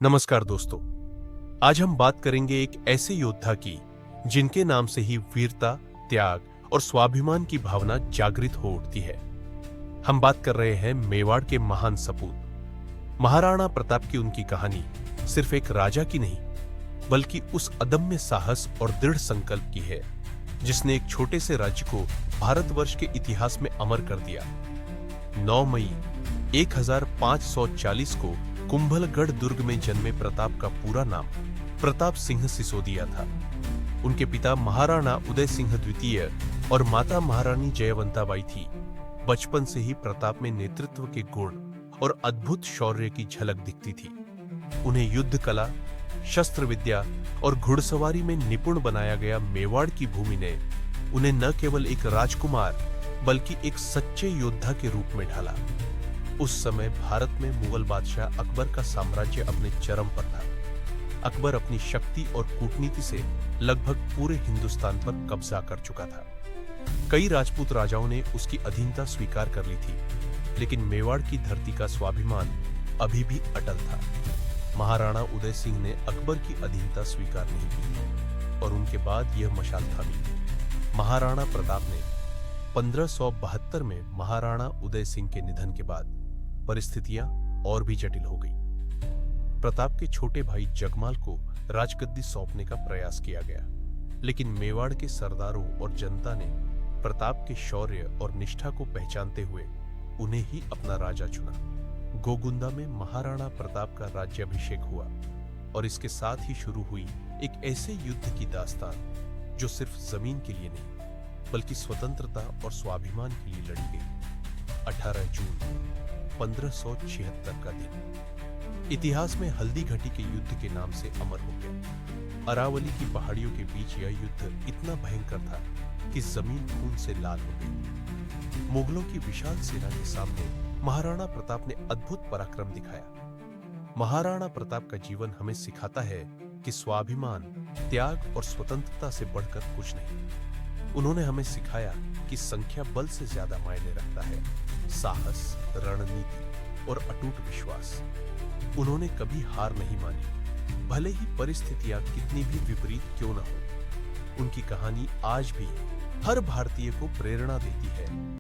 नमस्कार दोस्तों, आज हम बात करेंगे एक ऐसे योद्धा की जिनके नाम से ही वीरता, त्याग और स्वाभिमान की भावना जागृत हो उठती है। हम बात कर रहे हैं मेवाड़ के महान सपूत महाराणा प्रताप की। उनकी कहानी सिर्फ एक राजा की नहीं, बल्कि उस अदम्य साहस और दृढ़ संकल्प की है जिसने एक छोटे से राज्य को भारतवर्ष के इतिहास में अमर कर दिया। 9 मई 1540 को कुंभलगढ़ दुर्ग में जन्मे प्रताप का पूरा नाम प्रताप सिंह सिसोदिया था। उनके पिता महाराणा उदय सिंह द्वितीय और माता महारानी जयवंताबाई थी। बचपन से ही प्रताप में नेतृत्व के गुण और अद्भुत शौर्य की झलक दिखती थी। उन्हें युद्ध कला, शस्त्र विद्या और घुड़सवारी में निपुण बनाया गया मेवाड़ की भूमि ने उन्हें न केवल एक राजकुमार बल्कि एक सच्चे योद्धा के रूप में ढाला। उस समय भारत में मुगल बादशाह अकबर का साम्राज्य अपने चरम पर था। अकबर अपनी शक्ति और कूटनीति से लगभग पूरे हिंदुस्तान पर कब्जा कर चुका था। कई राजपूत राजाओं ने उसकी अधीनता स्वीकार कर ली थी, लेकिन मेवाड़ की धरती का स्वाभिमान अभी भी अटल था। महाराणा उदय सिंह ने अकबर की अधीनता स्वीकार नहीं की और उनके बाद यह मशाल थामी। महाराणा प्रताप ने 1572 में महाराणा उदय सिंह के निधन के बाद परिस्थितियां और भी जटिल हो गई। प्रताप के छोटे भाई जगमाल को राजगद्दी सौंपने का प्रयास किया गया, लेकिन मेवाड़ के सरदारों और जनता ने प्रताप के शौर्य और निष्ठा को पहचानते हुए उन्हें ही अपना राजा चुना। गोगुंदा में महाराणा प्रताप का राज्याभिषेक हुआ और इसके साथ ही शुरू हुई एक ऐसे युद्ध की दास्तान जो सिर्फ जमीन के लिए नहीं बल्कि स्वतंत्रता और स्वाभिमान के लिए लड़ी गई। 18 जून 1576 का दिन इतिहास में हल्दी घाटी के युद्ध के नाम से अमर हो गया। अरावली की पहाड़ियों के बीच यह युद्ध इतना भयंकर था कि जमीन खून से लाल हो गई। मुगलों की विशाल सेना के सामने महाराणा प्रताप ने अद्भुत पराक्रम दिखाया। महाराणा प्रताप का जीवन हमें सिखाता है कि स्वाभिमान, त्याग और स्वतंत्रता से बढ़कर कुछ नहीं। उन्होंने हमें सिखाया कि संख्या बल से ज्यादा मायने रखता है। साहस, रणनीति और अटूट विश्वास। उन्होंने कभी हार नहीं मानी, भले ही परिस्थितियां कितनी भी विपरीत क्यों न हो। उनकी कहानी आज भी हर भारतीय को प्रेरणा देती है।